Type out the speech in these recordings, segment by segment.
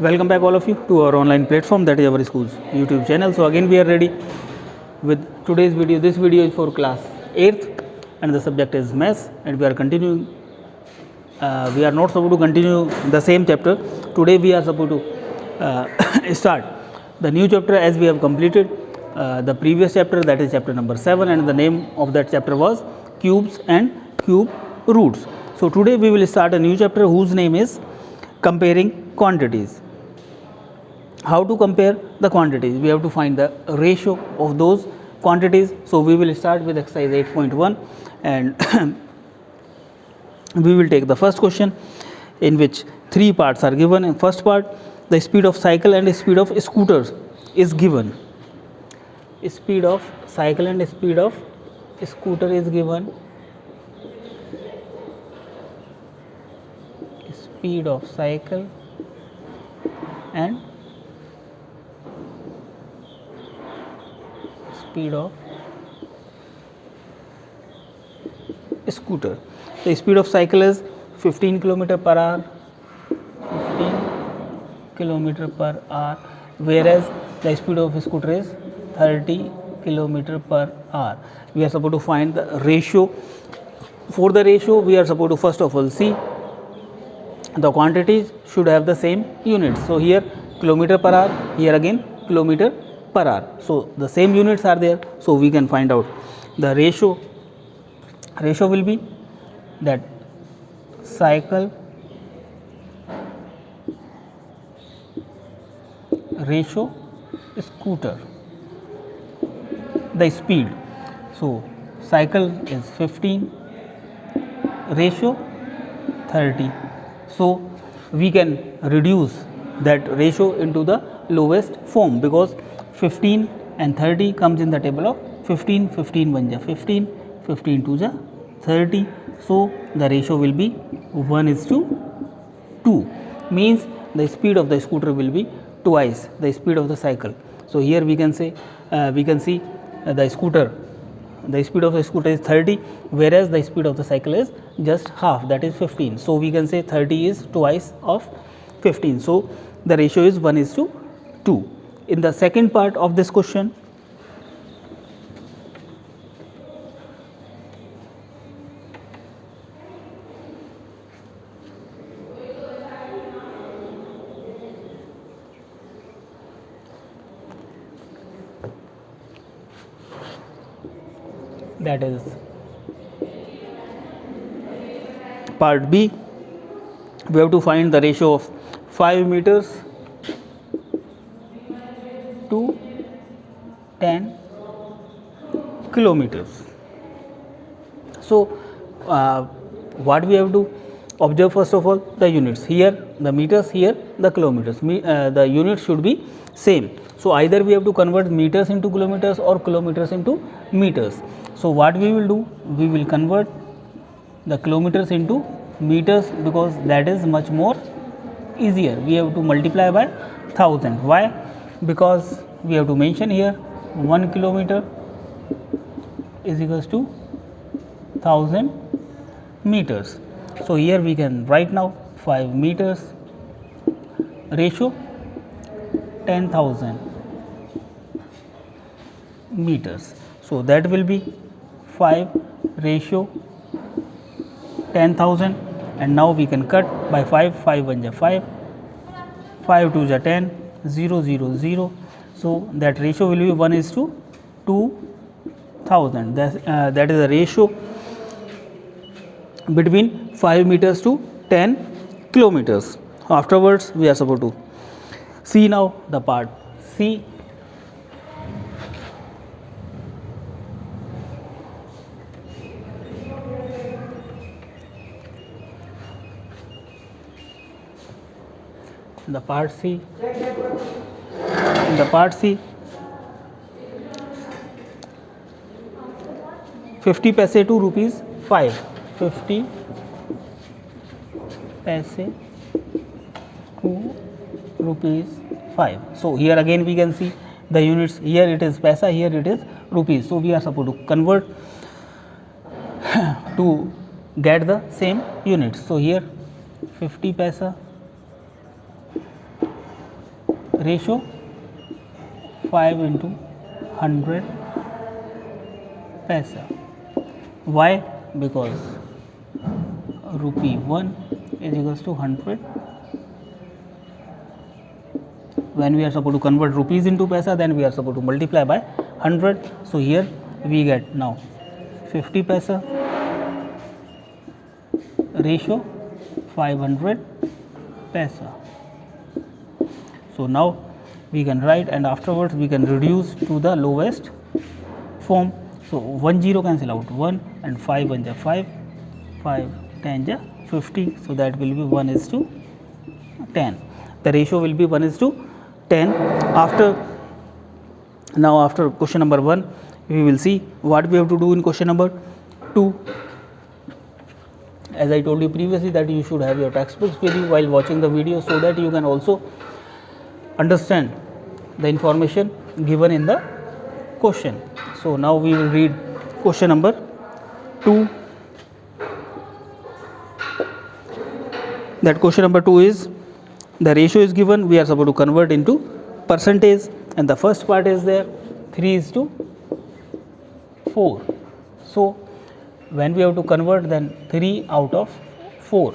Welcome back all of you to our online platform, that is our school's YouTube channel. So again we are ready with today's video. This video is for class 8th and the subject is maths, and we are continuing. We are not supposed to continue the same chapter. Today we are supposed to start the new chapter, as we have completed the previous chapter, that is chapter number 7, and the name of that chapter was cubes and cube roots. So today we will start a new chapter whose name is comparing quantities. How to compare the quantities? We have to find the ratio of those quantities. So we will start with exercise 8.1, and we will take the first question, in which three parts are given. In first part, the speed of cycle and speed of scooters is given. Speed of cycle and speed of scooter is given. Speed of cycle and speed of scooter. The speed of cycle is 15 km per hour, 15 km per hour, whereas the speed of scooter is 30 km per hour. We are supposed to find the ratio. For the ratio, we are supposed to first of all see the quantities should have the same units. So here kilometer per hour, here again kilometer per hour. So the same units are there. So we can find out the ratio. Ratio will be that cycle ratio scooter, the speed. So cycle is 15, ratio 30. So we can reduce that ratio into the lowest form, because 15 and 30 comes in the table of 15, 15 1 ja 15, 15 2 ja 30. So the ratio will be 1:2, means the speed of the scooter will be twice the speed of the cycle. So here we can say we can see the scooter, the speed of the scooter is 30, whereas the speed of the cycle is just half, that is 15. So we can say 30 is twice of 15. So the ratio is 1:2. In the second part of this question, that is part B, we have to find the ratio of 5 meters to 10 kilometers. So what we have to observe, first of all, the units. Here the meters, here the kilometers. The units should be same. So either we have to convert meters into kilometers or kilometers into meters. So what we will do, we will convert the kilometers into meters, because that is much more easier. We have to multiply by 1000. Why? Because we have to mention here 1 kilometer is equals to 1000 meters. So here we can write now 5 meters ratio 10,000 meters. So that will be 5 ratio 10,000, and now we can cut by 5, 5 1 ja 5, 5 2 ja 10, 0 0 0. So that ratio will be 1:2000. That is the ratio between 5 meters to 10 kilometers. Afterwards, we are supposed to see now the part C. The part C. In the part C, 50 paise to rupees 5. 50 paise to rupees 5. So here again we can see the units. Here it is paisa, here it is rupees. So we are supposed to convert to get the same units. So here 50 paisa ratio 5 into 100 paisa. Why? Because rupee 1 is equals to 100. When we are supposed to convert rupees into paisa, then we are supposed to multiply by 100. So here we get now 50 paisa, ratio 500 paisa. So now we can write, and afterwards we can reduce to the lowest form. So 1 0 cancel out 1, and 5 1 ja 5, 5 10 ja 50. So that will be 1 is to 10. The ratio will be 1 is to 10. After question number 1, we will see what we have to do in question number 2. As I told you previously that you should have your textbooks with you while watching the video, so that you can also understand the information given in the question. So now we will read question number 2. That question number 2 is, the ratio is given, we are supposed to convert into percentage, and the first part is there 3 is to 4. So when we have to convert, then 3 out of 4,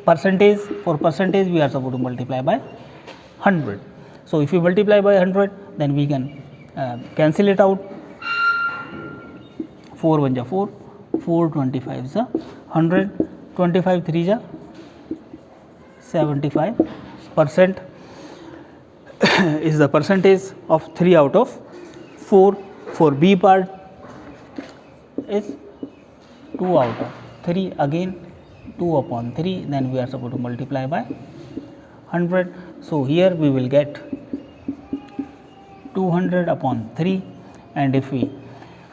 percentage, for percentage we are supposed to multiply by 100. So if you multiply by 100, then we can cancel it out. 4 1 ja 4, 4 25 ja 100, 25 3 ja 75% is the percentage of 3 out of 4. For B part is 2 out of 3, again 2 upon 3, then we are supposed to multiply by 100. So here we will get 200 upon 3, and if we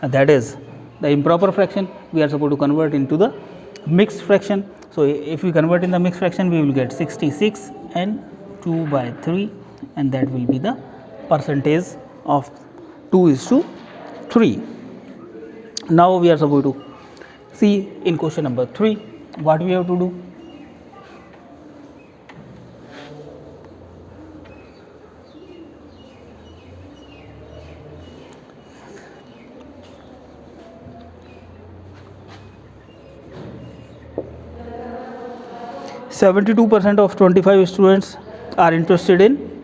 that is the improper fraction, we are supposed to convert into the mixed fraction. So if we convert in the mixed fraction, we will get 66 and 2 by 3, and that will be the percentage of 2 is to 3. Now we are supposed to see in question number 3 what we have to do. %, of 25 students are interested in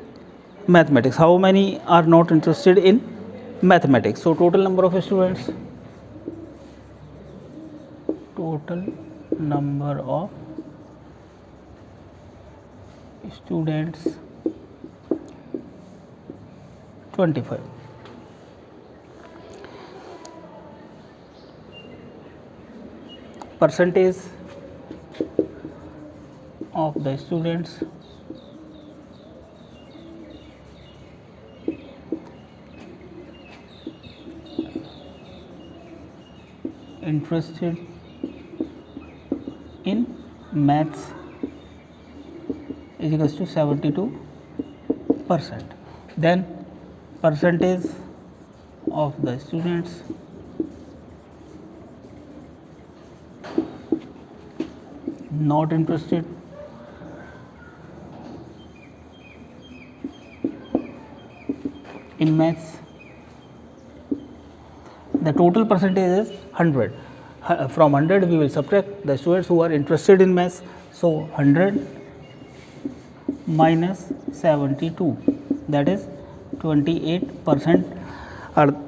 mathematics. How many are not interested in mathematics? So total number of students, total number of students 25. Percentage of the students interested in maths is equals to 72%. Then percentage of the students not interested in maths, the total percentage is 100. From 100 we will subtract the students who are interested in maths. So 100 minus 72, that is 28%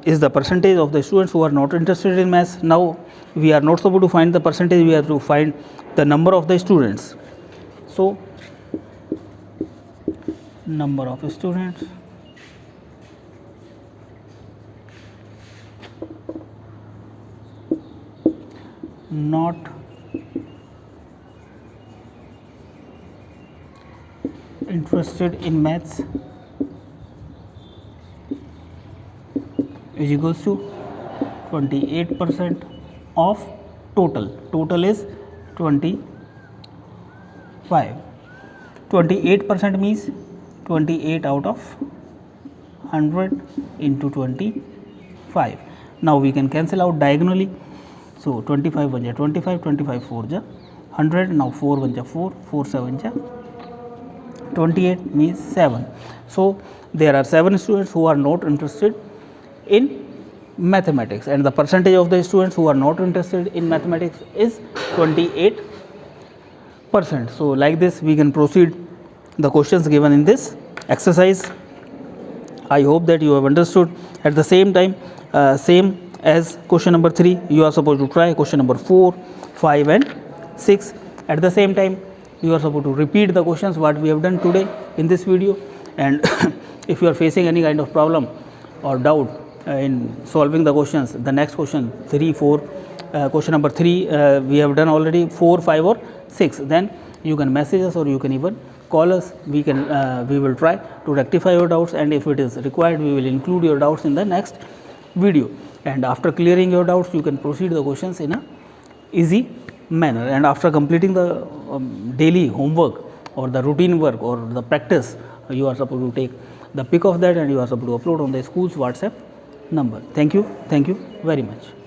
is the percentage of the students who are not interested in maths. Now we are not supposed to find the percentage, we have to find the number of the students. So number of students not interested in maths is equals to 28% of total. Total is 25. 28% means 28 out of 100 into 25. Now we can cancel out diagonally. So 25 1 ja 25, 25 4 ja 100. Now 4 1 ja 4, 4 7 ja 28 means 7. So there are 7 students who are not interested in mathematics, and the percentage of the students who are not interested in mathematics is 28%. So like this we can proceed the questions given in this exercise. I hope that you have understood. At the same time, same as question number 3, you are supposed to try question number 4, 5 and 6. At the same time, you are supposed to repeat the questions what we have done today in this video, and if you are facing any kind of problem or doubt in solving the questions, the next question 3, 4, question number 3 we have done already, 4, 5 or 6, then you can message us or you can even call us. We will try to rectify your doubts, and if it is required we will include your doubts in the next video. And after clearing your doubts you can proceed the questions in a easy manner, and after completing the daily homework or the routine work or the practice, you are supposed to take the pic of that and you are supposed to upload on the school's WhatsApp number. Thank you very much.